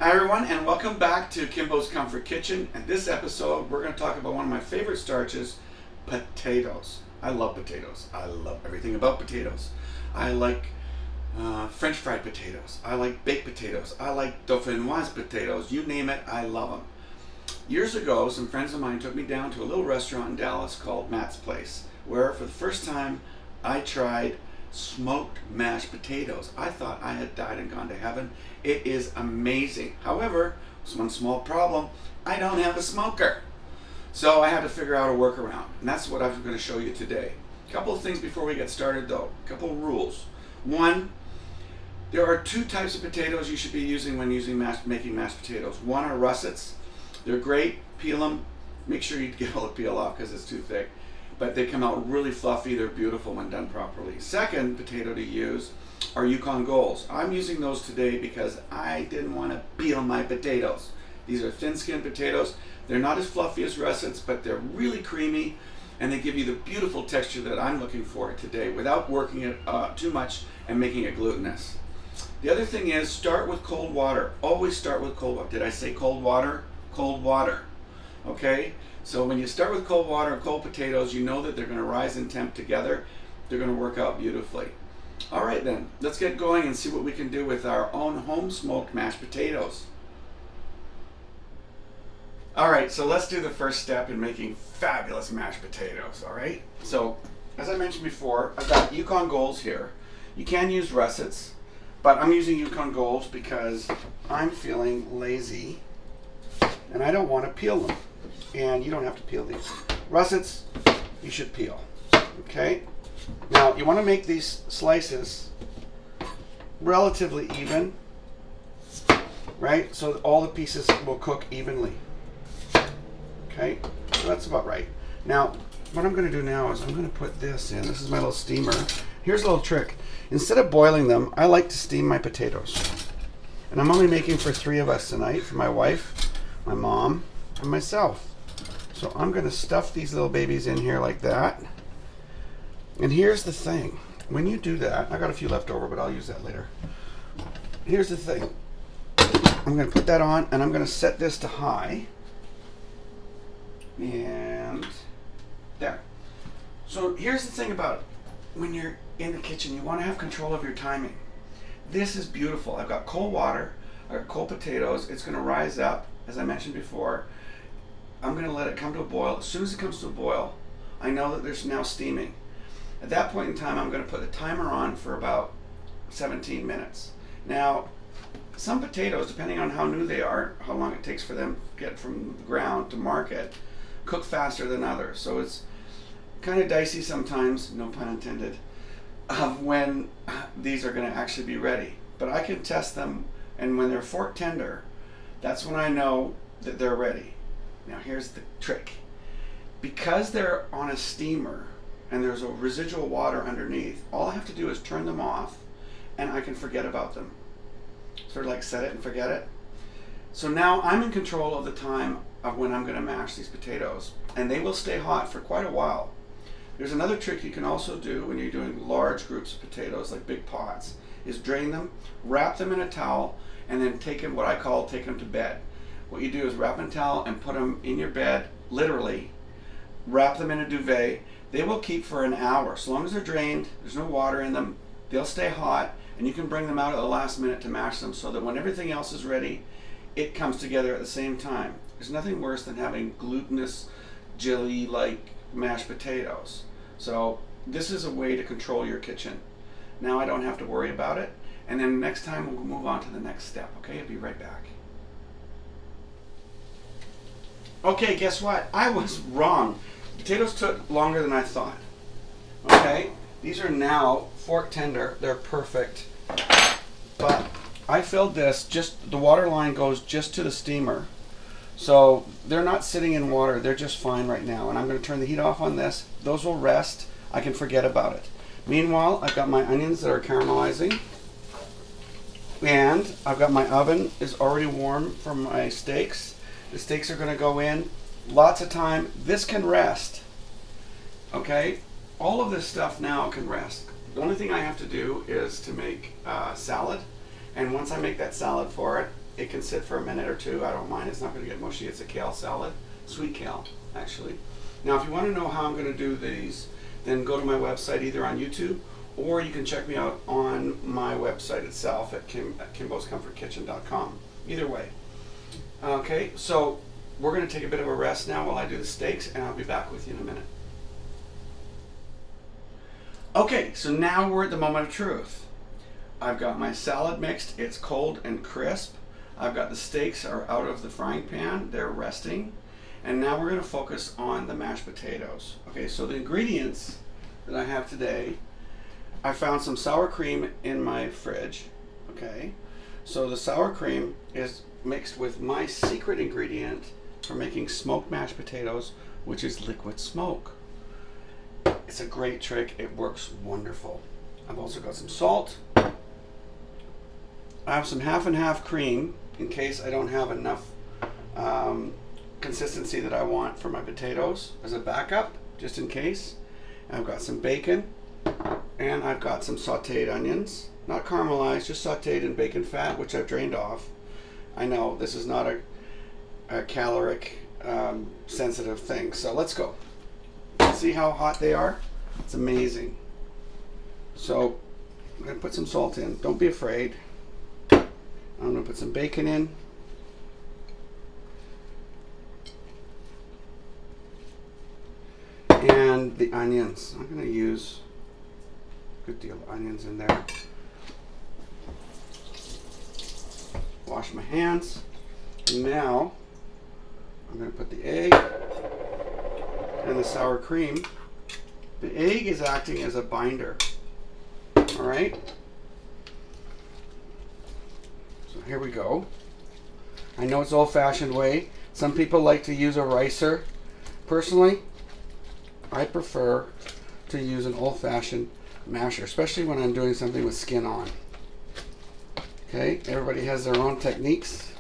Hi everyone, and welcome back to Kimbo's Comfort Kitchen. In this episode, we're going to talk about one of my favorite starches, potatoes. I love potatoes. I love everything about potatoes. I like French fried potatoes. I like baked potatoes. I like dauphinoise potatoes. You name it, I love them. Years ago, some friends of mine took me down to a little restaurant in Dallas called Matt's Place, where for the first time I tried smoked mashed potatoes. I thought I had died and gone to heaven. It is amazing. However, there's one small problem. I don't have a smoker. So I had to figure out a workaround. And that's what I'm going to show you today. A couple of things before we get started though. A couple of rules. One, there are two types of potatoes you should be using when making mashed potatoes. One are russets. They're great. Peel them. Make sure you get all the peel off because it's too thick. But they come out really fluffy. They're beautiful when done properly. Second potato to use are Yukon Golds. I'm using those today because I didn't want to peel my potatoes. These are thin-skinned potatoes. They're not as fluffy as russets, but they're really creamy, and they give you the beautiful texture that I'm looking for today without working it too much and making it glutinous. The other thing is, start with cold water. Always start with cold water. Did I say cold water? Cold water. Okay? So when you start with cold water and cold potatoes, you know that they're going to rise in temp together. They're going to work out beautifully. All right then, let's get going and see what we can do with our own home smoked mashed potatoes. All right, so let's do the first step in making fabulous mashed potatoes, all right? So, as I mentioned before, I've got Yukon Golds here. You can use russets, but I'm using Yukon Golds because I'm feeling lazy and I don't want to peel them. And you don't have to peel these. Russets, you should peel. Okay? Now, you want to make these slices relatively even, right? So that all the pieces will cook evenly. Okay? So that's about right. Now, what I'm going to do now is I'm going to put this in. This is my little steamer. Here's a little trick. Instead of boiling them, I like to steam my potatoes. And I'm only making for 3 of us tonight, for my wife, my mom, and myself. So I'm going to stuff these little babies in here like that. And here's the thing. When you do that, I got a few left over, but I'll use that later. Here's the thing. I'm going to put that on, and I'm going to set this to high. And there. So here's the thing about it. When you're in the kitchen, you want to have control of your timing. This is beautiful. I've got cold water. I've got cold potatoes. It's going to rise up, as I mentioned before. I'm going to let it come to a boil. As soon as it comes to a boil, I know that there's now steaming. At that point in time, I'm going to put the timer on for about 17 minutes. Now, some potatoes, depending on how new they are, how long it takes for them to get from the ground to market, cook faster than others. So it's kind of dicey sometimes, no pun intended, of when these are going to actually be ready. But I can test them, and when they're fork tender, that's when I know that they're ready. Now here's the trick. Because they're on a steamer and there's a residual water underneath, all I have to do is turn them off and I can forget about them. Sort of like set it and forget it. So now I'm in control of the time of when I'm going to mash these potatoes, and they will stay hot for quite a while. There's another trick you can also do when you're doing large groups of potatoes, like big pots, is drain them, wrap them in a towel, and then take them, what I call take them to bed. What you do is wrap in a towel and put them in your bed, literally. Wrap them in a duvet. They will keep for an hour. As long as they're drained, there's no water in them, they'll stay hot, and you can bring them out at the last minute to mash them so that when everything else is ready, it comes together at the same time. There's nothing worse than having glutinous, jelly-like mashed potatoes. So this is a way to control your kitchen. Now I don't have to worry about it, and then next time we'll move on to the next step. Okay, I'll be right back. Okay, guess what? I was wrong. Potatoes took longer than I thought. Okay, these are now fork tender. They're perfect. But I filled this, just the water line goes just to the steamer. So they're not sitting in water. They're just fine right now. And I'm going to turn the heat off on this. Those will rest. I can forget about it. Meanwhile, I've got my onions that are caramelizing. And I've got my oven is already warm for my steaks. The steaks are going to go in. Lots of time. This can rest. Okay? All of this stuff now can rest. The only thing I have to do is to make salad. And once I make that salad for it, it can sit for a minute or two. I don't mind. It's not going to get mushy. It's a kale salad, sweet kale, actually. Now, if you want to know how I'm going to do these, then go to my website either on YouTube or you can check me out on my website itself at kimboscomfortkitchen.com. Either way. Okay, so we're going to take a bit of a rest now while I do the steaks, and I'll be back with you in a minute. Okay, so now we're at the moment of truth. I've got my salad mixed. It's cold and crisp. I've got the steaks are out of the frying pan. They're resting. And now we're going to focus on the mashed potatoes. Okay, so the ingredients that I have today, I found some sour cream in my fridge. Okay, so the sour cream is mixed with my secret ingredient for making smoked mashed potatoes, which is liquid smoke. It's a great trick. It works wonderful. I've also got some salt. I have some half and half cream in case I don't have enough consistency that I want for my potatoes as a backup, just in case. And I've got some bacon, and I've got some sauteed onions, not caramelized, just sauteed in bacon fat, which I've drained off. I know this is not a caloric sensitive thing, so let's go. See how hot they are? It's amazing. So I'm going to put some salt in. Don't be afraid. I'm going to put some bacon in. And the onions. I'm going to use a good deal of onions in there. Wash my hands. Now I'm going to put the egg and the sour cream. The egg is acting as a binder. All right. So here we go. I know it's old-fashioned way. Some people like to use a ricer. Personally, I prefer to use an old-fashioned masher, especially when I'm doing something with skin on. Okay, everybody has their own techniques.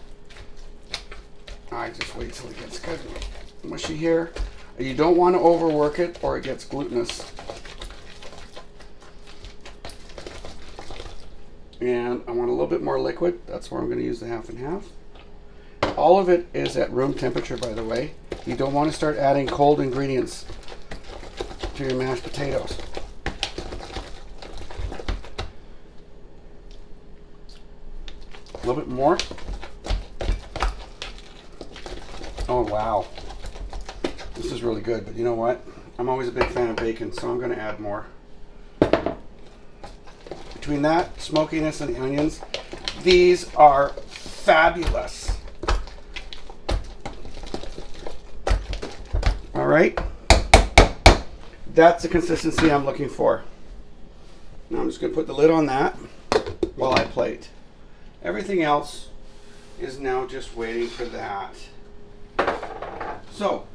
I just wait till it gets good and mushy here. You don't want to overwork it or it gets glutinous. And I want a little bit more liquid. That's where I'm going to use the half and half. All of it is at room temperature, by the way. You don't want to start adding cold ingredients to your mashed potatoes. A little bit more. Oh, wow. This is really good, but you know what? I'm always a big fan of bacon, so I'm going to add more. Between that, smokiness, and the onions, these are fabulous. All right. That's the consistency I'm looking for. Now I'm just going to put the lid on that while I plate. Everything else is now just waiting for that. So,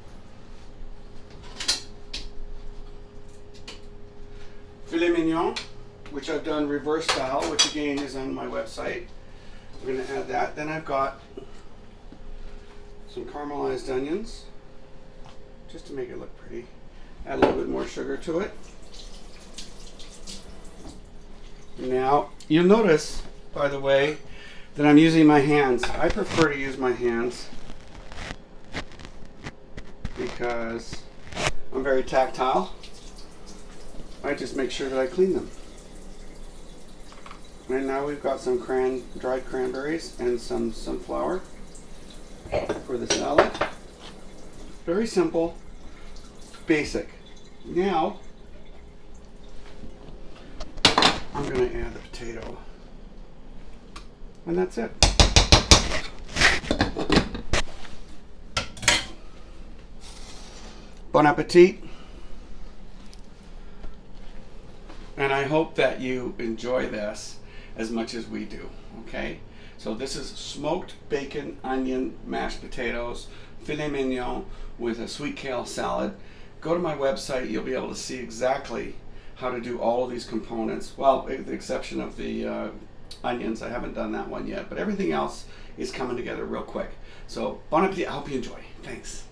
filet mignon, which I've done reverse style, which again is on my website. We're going to add that. Then I've got some caramelized onions, just to make it look pretty. Add a little bit more sugar to it. Now, you'll notice, by the way, that I'm using my hands. I prefer to use my hands because I'm very tactile. I just make sure that I clean them. And now we've got some dried cranberries and some sunflower for the salad. Very simple, basic. Now, I'm going to add the potato. And that's it. Bon appetit. And I hope that you enjoy this as much as we do, okay? So this is smoked bacon, onion, mashed potatoes, filet mignon with a sweet kale salad. Go to my website, you'll be able to see exactly how to do all of these components. Well, with the exception of the onions, I haven't done that one yet, but everything else is coming together real quick. So bon appetit, I hope you enjoy. Thanks.